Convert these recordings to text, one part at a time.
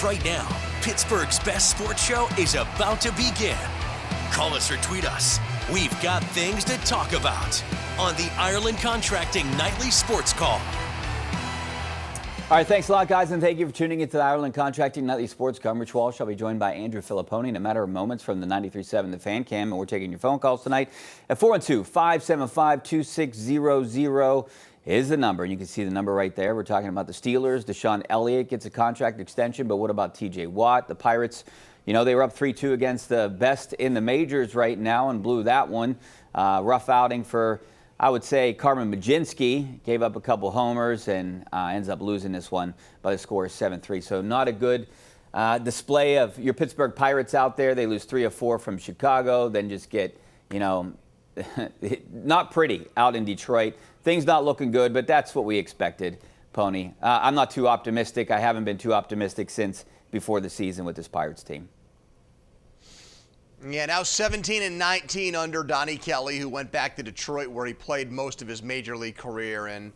Right now, Pittsburgh's best sports show is about to begin. Call us or tweet us. We've got things to talk about on the Ireland Contracting Nightly Sports Call. All right, thanks a lot, guys, and thank you for tuning into the Ireland Contracting Nightly Sports Call. I'm Rich Walsh. I'll be joined by Andrew Fillipponi in a matter of moments from the 93.7 The Fan Cam, and we're taking your phone calls tonight at 412-575-2600 is the number. You can see the number right there. We're talking about the Steelers. Deshaun Elliott gets a contract extension, but what about T.J. Watt? The Pirates, you know, they were up 3-2 against the best in the majors right now and blew that one. Rough outing for, I would say, Carmen Majinski. Gave up a couple homers and ends up losing this one by the score of 7-3. So not a good display of your Pittsburgh Pirates out there. They lose 3 of 4 from Chicago, then just get, you know, not pretty out in Detroit. Things not looking good, but that's what we expected, Pony. I'm not too optimistic. I haven't been too optimistic since before the season with this Pirates team. Yeah, now 17-19 under Donnie Kelly, who went back to Detroit where he played most of his major league career. And,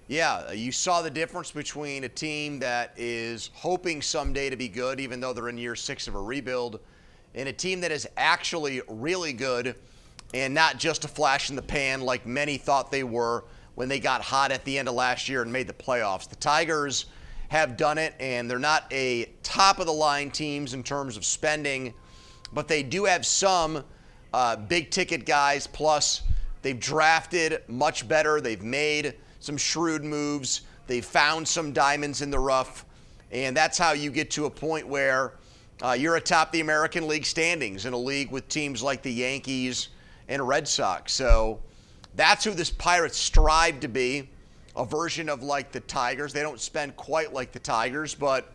yeah, you saw the difference between a team that is hoping someday to be good, even though they're in year 6 of a rebuild, and a team that is actually really good and not just a flash in the pan like many thought they were when they got hot at the end of last year and made the playoffs. The Tigers have done it, and they're not a top-of-the-line teams in terms of spending, but they do have some big-ticket guys, plus they've drafted much better. They've made some shrewd moves. They've found some diamonds in the rough, and that's how you get to a point where you're atop the American League standings in a league with teams like the Yankees and Red Sox. So that's who this Pirates strive to be, a version of like the Tigers. They don't spend quite like the Tigers, but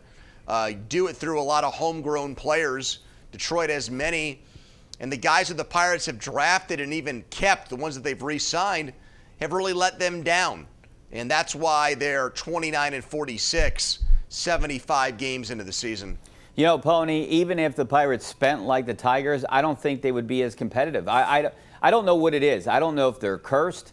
do it through a lot of homegrown players. Detroit has many, and the guys that the Pirates have drafted and even kept, the ones that they've re-signed, have really let them down. And that's why they're 29-46, 75 games into the season. You know, Pony, even if the Pirates spent like the Tigers, I don't think they would be as competitive. I don't know what it is. I don't know if they're cursed.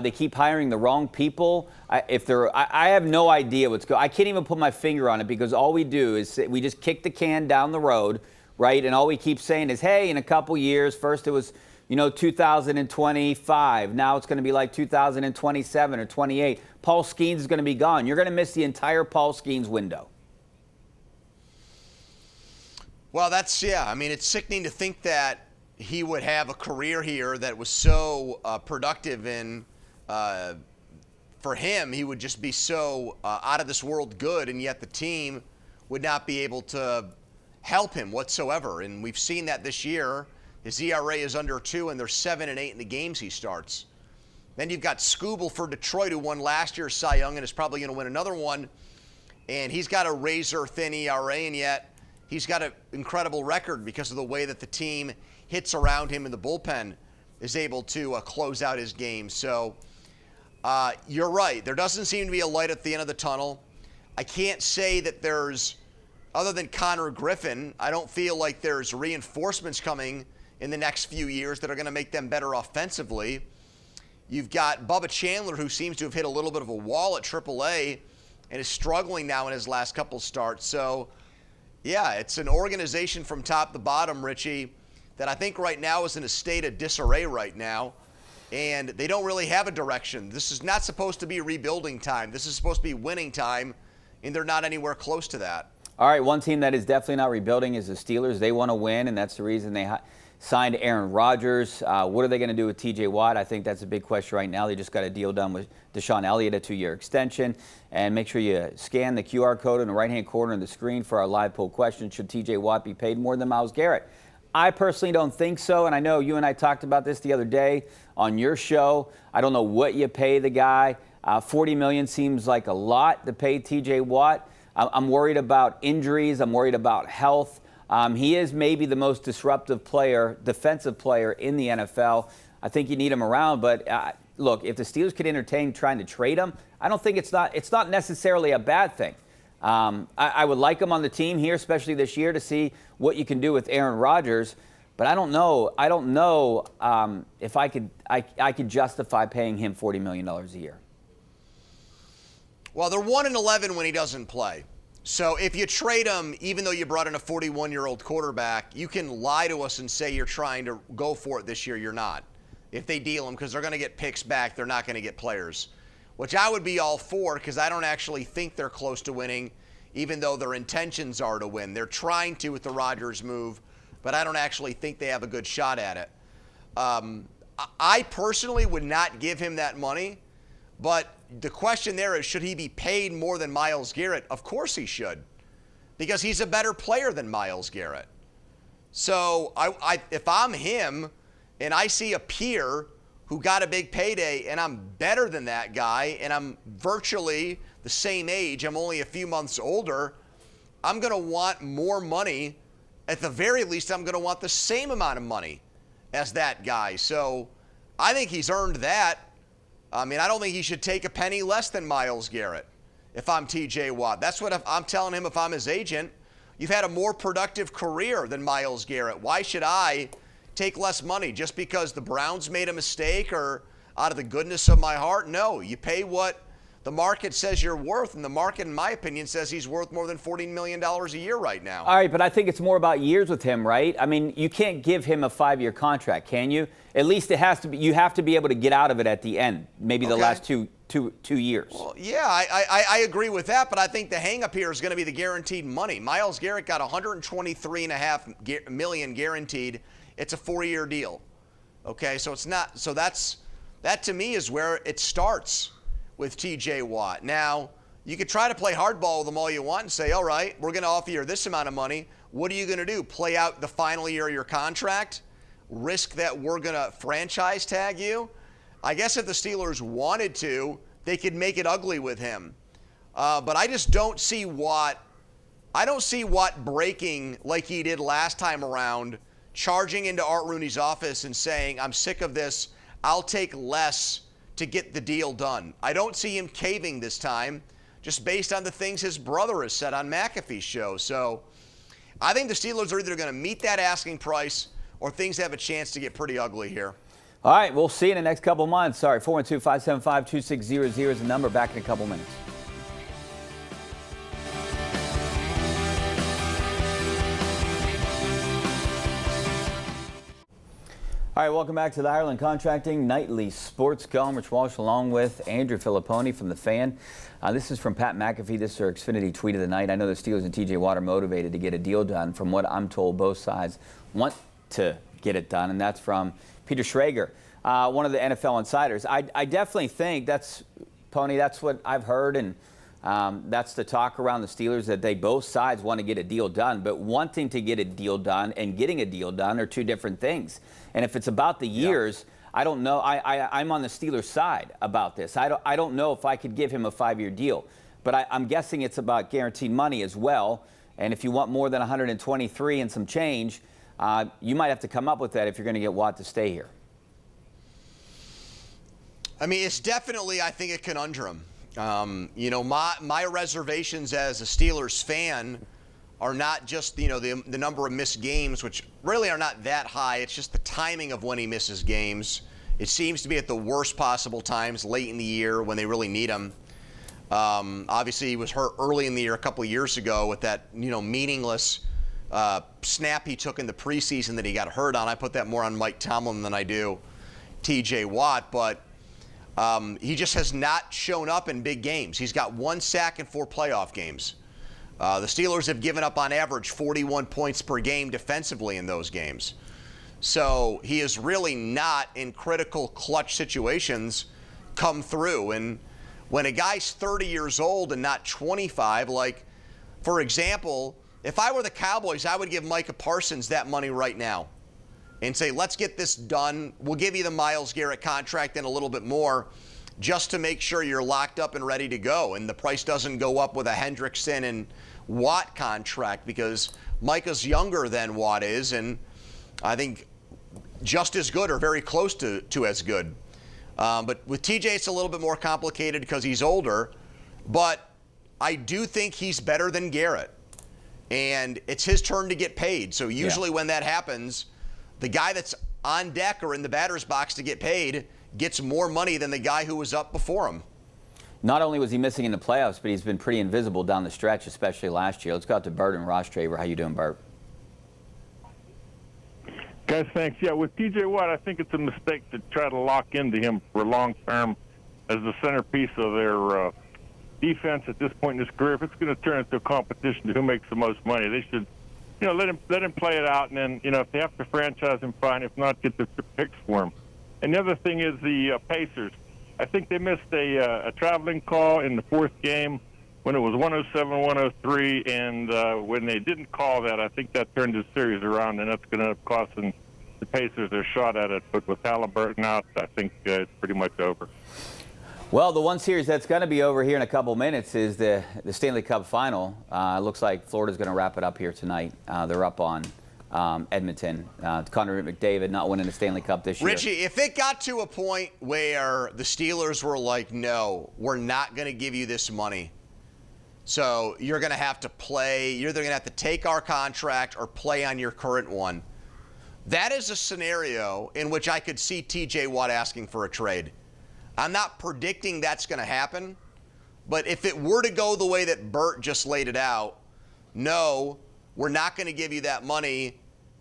They keep hiring the wrong people. I have no idea what's going on. I can't even put my finger on it because all we do is we just kick the can down the road, right? And all we keep saying is, hey, in a couple years, first it was, you know, 2025. Now it's going to be like 2027 or 28. Paul Skeens is going to be gone. You're going to miss the entire Paul Skeens window. Well, I mean, it's sickening to think that he would have a career here that was so productive, and for him, he would just be so out of this world good, and yet the team would not be able to help him whatsoever. And we've seen that this year. His ERA is under 2, and they're 7-8 in the games he starts. Then you've got Skubal for Detroit, who won last year's Cy Young and is probably going to win another one. And he's got a razor-thin ERA, and yet he's got an incredible record because of the way that the team hits around him in the bullpen is able to close out his game. So you're right. There doesn't seem to be a light at the end of the tunnel. I can't say that there's, other than Connor Griffin, I don't feel like there's reinforcements coming in the next few years that are going to make them better offensively. You've got Bubba Chandler, who seems to have hit a little bit of a wall at AAA and is struggling now in his last couple starts. So, yeah, it's an organization from top to bottom, Richie, that I think right now is in a state of disarray right now, and they don't really have a direction. This is not supposed to be rebuilding time. This is supposed to be winning time, and they're not anywhere close to that. All right, one team that is definitely not rebuilding is the Steelers. They want to win, and that's the reason they signed Aaron Rodgers. What are they going to do with T.J. Watt? I think that's a big question right now. They just got a deal done with Deshaun Elliott, a 2-year extension. And make sure you scan the QR code in the right-hand corner of the screen for our live poll question. Should T.J. Watt be paid more than Myles Garrett? I personally don't think so, and I know you and I talked about this the other day on your show. I don't know what you pay the guy. $40 million seems like a lot to pay T.J. Watt. I'm worried about injuries. I'm worried about health. He is maybe the most disruptive player, defensive player in the NFL. I think you need him around, but look, if the Steelers could entertain trying to trade him, I don't think it's not necessarily a bad thing. I would like him on the team here, especially this year, to see what you can do with Aaron Rodgers. But I don't know. I don't know if I could justify paying him $40 million a year. Well, they're 1-11 when he doesn't play. So if you trade him, even though you brought in a 41-year-old quarterback, you can lie to us and say you're trying to go for it this year. You're not. If they deal him, because they're going to get picks back, they're not going to get players, which I would be all for, because I don't actually think they're close to winning, even though their intentions are to win. They're trying to with the Rodgers move, but I don't actually think they have a good shot at it. I personally would not give him that money, but the question there is, should he be paid more than Myles Garrett? Of course he should, because he's a better player than Myles Garrett. So if I'm him and I see a peer who got a big payday and I'm better than that guy and I'm virtually the same age, I'm only a few months older, I'm going to want more money. At the very least, I'm going to want the same amount of money as that guy. So I think he's earned that. I mean, I don't think he should take a penny less than Myles Garrett if I'm TJ Watt. That's what I'm telling him if I'm his agent. You've had a more productive career than Myles Garrett. Why should I take less money just because the Browns made a mistake or out of the goodness of my heart? No, you pay what the market says you're worth, and the market, in my opinion, says he's worth more than $14 million a year right now. All right, but I think it's more about years with him, right? I mean, you can't give him a 5-year contract, can you? At least it has to be. You have to be able to get out of it at the end, maybe the last two years. Well, yeah, I agree with that, but I think the hang-up here is going to be the guaranteed money. Myles Garrett got $123.5 million guaranteed. It's a 4-year deal. Okay, so it's not. So that to me is where it starts with TJ Watt. Now, you could try to play hardball with them all you want and say, all right, we're going to offer you this amount of money. What are you going to do? Play out the final year of your contract? Risk that we're going to franchise tag you? I guess if the Steelers wanted to, they could make it ugly with him. But I just don't see Watt. I don't see Watt breaking like he did last time around, charging into Art Rooney's office and saying, I'm sick of this. I'll take less to get the deal done. I don't see him caving this time, just based on the things his brother has said on McAfee's show. So I think the Steelers are either going to meet that asking price or things have a chance to get pretty ugly here. All right, we'll see you in the next couple months. Sorry, 412-575-2600 is the number. Back in a couple minutes. All right, welcome back to the Ireland Contracting Nightly Sports Call. Rich Walsh along with Andrew Fillipponi from The Fan. This is from Pat McAfee. This is our Xfinity tweet of the night. I know the Steelers and TJ Watt are motivated to get a deal done. From what I'm told, both sides want to get it done, and that's from Peter Schrager, one of the NFL insiders. I definitely think that's what I've heard, and that's the talk around the Steelers, that they both sides want to get a deal done, but wanting to get a deal done and getting a deal done are two different things. And if it's about the years, I don't know. I'm on the Steelers side about this. I don't know if I could give him a 5-year deal, but I'm guessing it's about guaranteed money as well. And if you want more than 123 and some change, you might have to come up with that if you're going to get Watt to stay here. I mean, it's definitely, I think, a conundrum. My reservations as a Steelers fan are not just, the number of missed games, which really are not that high. It's just the timing of when he misses games. It seems to be at the worst possible times, late in the year when they really need him. Obviously, he was hurt early in the year a couple of years ago with that, meaningless snap he took in the preseason that he got hurt on. I put that more on Mike Tomlin than I do TJ Watt, but he just has not shown up in big games. He's got 1 sack in 4 playoff games. The Steelers have given up on average 41 points per game defensively in those games. So he is really not in critical clutch situations come through. And when a guy's 30 years old and not 25, like, for example, if I were the Cowboys, I would give Micah Parsons that money right now and say, let's get this done. We'll give you the Myles Garrett contract and a little bit more just to make sure you're locked up and ready to go. And the price doesn't go up with a Hendrickson and Watt contract, because Micah's younger than Watt is, and I think just as good or very close to as good. But with TJ, it's a little bit more complicated because he's older. But I do think he's better than Garrett. And it's his turn to get paid. So usually when that happens, the guy that's on deck or in the batter's box to get paid gets more money than the guy who was up before him. Not only was he missing in the playoffs, but he's been pretty invisible down the stretch, especially last year. Let's go out to Bert and Ross Traver. How you doing, Bert? Guys, thanks. Yeah, with T.J. Watt, I think it's a mistake to try to lock into him for long term as the centerpiece of their defense at this point in his career. If it's going to turn into a competition to who makes the most money, they should, let him play it out, and then, if they have to franchise him, fine. If not, get the picks for him. And the other thing is the Pacers. I think they missed a traveling call in the fourth game when it was 107-103, and when they didn't call that, I think that turned the series around, and that's going to cost the Pacers their shot at it. But with Halliburton out, I think it's pretty much over. Well, the one series that's going to be over here in a couple minutes is the Stanley Cup Final. It looks like Florida's going to wrap it up here tonight. They're up on Edmonton. Connor McDavid not winning the Stanley Cup this year. Richie, if it got to a point where the Steelers were like, no, we're not going to give you this money, so you're going to have to play, you're either going to have to take our contract or play on your current one, that is a scenario in which I could see T.J. Watt asking for a trade. I'm not predicting that's going to happen, but if it were to go the way that Bert just laid it out, no, we're not going to give you that money.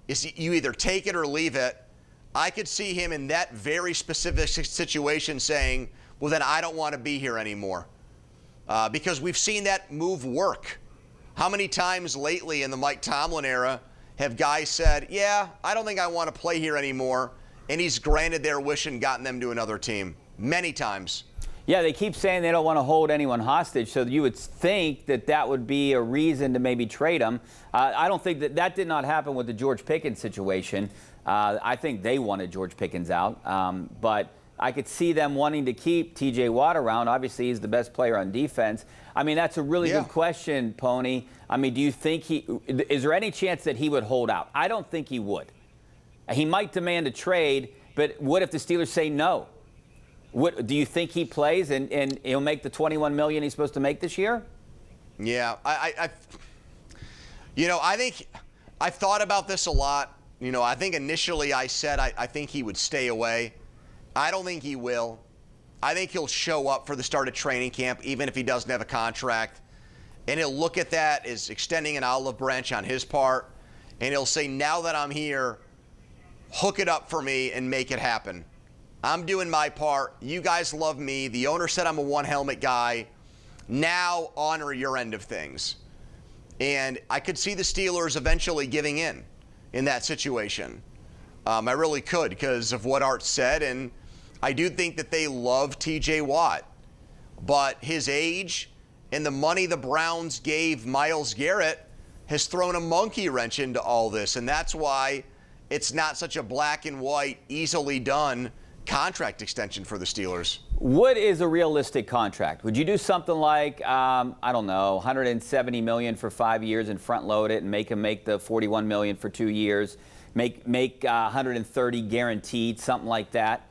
You either take it or leave it. I could see him in that very specific situation saying, well, then I don't want to be here anymore. Because we've seen that move work. How many times lately in the Mike Tomlin era have guys said, yeah, I don't think I want to play here anymore, and he's granted their wish and gotten them to another team? Many times. Yeah, they keep saying they don't want to hold anyone hostage, so you would think that that would be a reason to maybe trade him. I don't think that did not happen with the George Pickens situation. I think they wanted George Pickens out, but I could see them wanting to keep T.J. Watt around. Obviously, he's the best player on defense. I mean, that's a really good question, Pony. I mean, do you think is there any chance that he would hold out? I don't think he would. He might demand a trade, but what if the Steelers say no? What, do you think he plays and he'll make the $21 million he's supposed to make this year? Yeah, I think I've thought about this a lot. I think initially I said I think he would stay away. I don't think he will. I think he'll show up for the start of training camp, even if he doesn't have a contract. And he'll look at that as extending an olive branch on his part. And he'll say, now that I'm here, hook it up for me and make it happen. I'm doing my part. You guys love me. The owner said I'm a one-helmet guy. Now honor your end of things. And I could see the Steelers eventually giving in that situation. I really could because of what Art said. And I do think that they love T.J. Watt. But his age and the money the Browns gave Myles Garrett has thrown a monkey wrench into all this. And that's why it's not such a black and white, easily done contract extension for the Steelers. What is a realistic contract? Would you do something like, I don't know, $170 million for 5 years and front load it and make him make the $41 million for 2 years, make $130 guaranteed, something like that,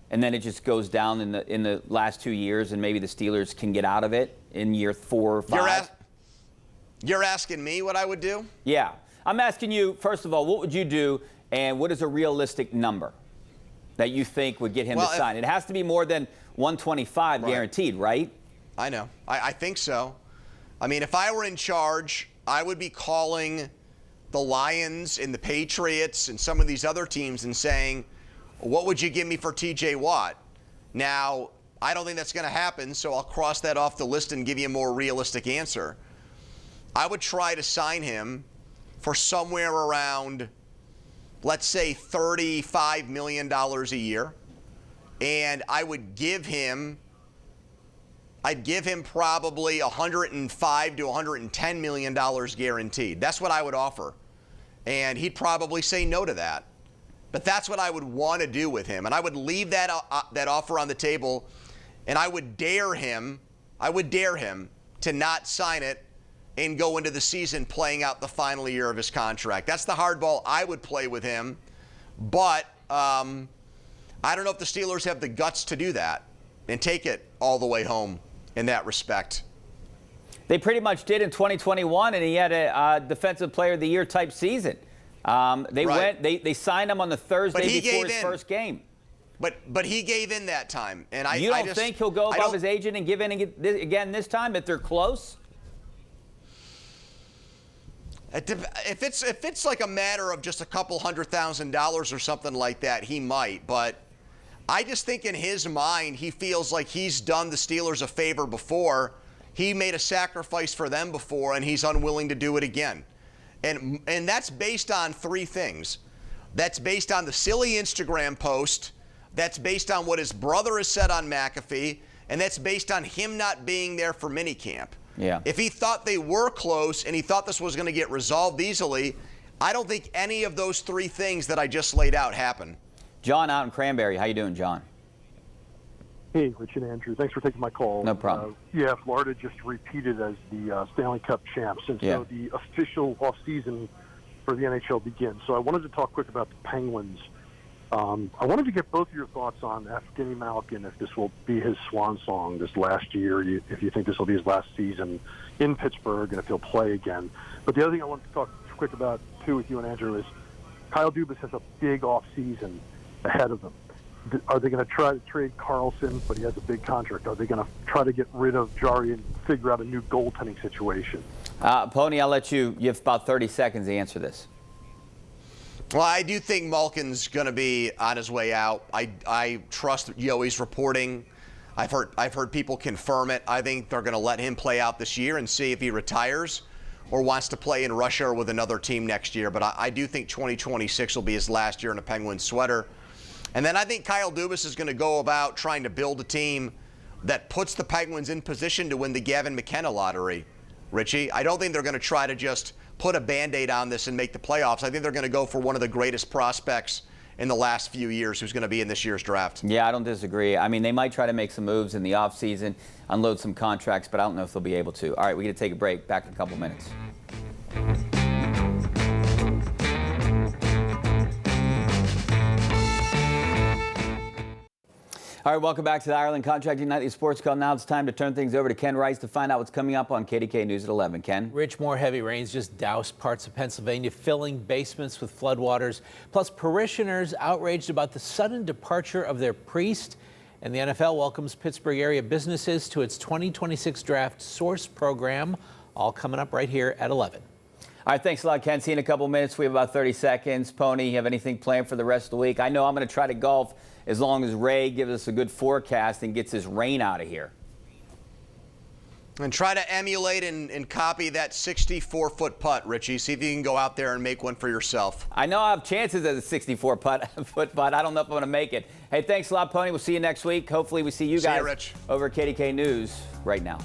and then it just goes down in the last 2 years and maybe the Steelers can get out of it in year 4 or 5? You're asking me what I would do? Yeah. I'm asking you, first of all, what would you do and what is a realistic number that you think would get him to sign? It has to be more than 125 guaranteed, right? I know. I think so. I mean, if I were in charge, I would be calling the Lions and the Patriots and some of these other teams and saying, what would you give me for T.J. Watt? Now, I don't think that's going to happen, so I'll cross that off the list and give you a more realistic answer. I would try to sign him for somewhere around, let's say, $35 million a year. And I would give him, probably $105 to $110 million guaranteed. That's what I would offer. And he'd probably say no to that. But that's what I would want to do with him. And I would leave that offer on the table, and I would dare him to not sign it and go into the season playing out the final year of his contract. That's the hardball I would play with him. But I don't know if the Steelers have the guts to do that and take it all the way home in that respect. They pretty much did in 2021, and he had a Defensive Player of the Year type season. They signed him on the Thursday before his first game. But he gave in that time, and You don't think he'll go above his agent and give in again this time if they're close? If it's like a matter of just a couple $100,000 or something like that, he might. But I just think in his mind, he feels like he's done the Steelers a favor before. He made a sacrifice for them before, and he's unwilling to do it again. And that's based on three things. That's based on the silly Instagram post. That's based on what his brother has said on McAfee. And that's based on him not being there for minicamp. Yeah. If he thought they were close and he thought this was going to get resolved easily, I don't think any of those three things that I just laid out happen. John out in Cranberry. How you doing, John? Hey, Rich and Andrew. Thanks for taking my call. No problem. Yeah, Florida just repeated as the Stanley Cup champs, and so the official offseason for the NHL begins. So I wanted to talk quick about the Penguins. I wanted to get both of your thoughts on Evgeny Malkin, if this will be his swan song this last year, if you think this will be his last season in Pittsburgh, and if he'll play again. But the other thing I wanted to talk quick about, too, with you and Andrew is Kyle Dubas has a big offseason ahead of them. Are they going to try to trade Carlson, but he has a big contract? Are they going to try to get rid of Jari and figure out a new goaltending situation? Pony, I'll let you have about 30 seconds to answer this. Well, I do think Malkin's going to be on his way out. I trust Yoey's reporting. I've heard people confirm it. I think they're going to let him play out this year and see if he retires or wants to play in Russia or with another team next year. But I do think 2026 will be his last year in a Penguins sweater. And then I think Kyle Dubas is going to go about trying to build a team that puts the Penguins in position to win the Gavin McKenna lottery, Richie. I don't think they're going to try to just put a Band-Aid on this and make the playoffs. I think they're going to go for one of the greatest prospects in the last few years who's going to be in this year's draft. Yeah, I don't disagree. I mean, they might try to make some moves in the offseason, unload some contracts, but I don't know if they'll be able to. All right, we got to take a break. Back in a couple minutes. All right, welcome back to the Ireland Contracting Nightly Sports Call. Now it's time to turn things over to Ken Rice to find out what's coming up on KDKA News at 11. Ken? Rich, more heavy rains just doused parts of Pennsylvania, filling basements with floodwaters. Plus, parishioners outraged about the sudden departure of their priest. And the NFL welcomes Pittsburgh area businesses to its 2026 Draft Source program. All coming up right here at 11. All right, thanks a lot, Ken. See you in a couple minutes. We have about 30 seconds. Pony, you have anything planned for the rest of the week? I know I'm going to try to golf as long as Ray gives us a good forecast and gets this rain out of here. And try to emulate and copy that 64-foot putt, Richie. See if you can go out there and make one for yourself. I know I have chances as a 64-foot putt. I don't know if I'm going to make it. Hey, thanks a lot, Pony. We'll see you next week. Hopefully we see you guys Rich. over at KDK News right now.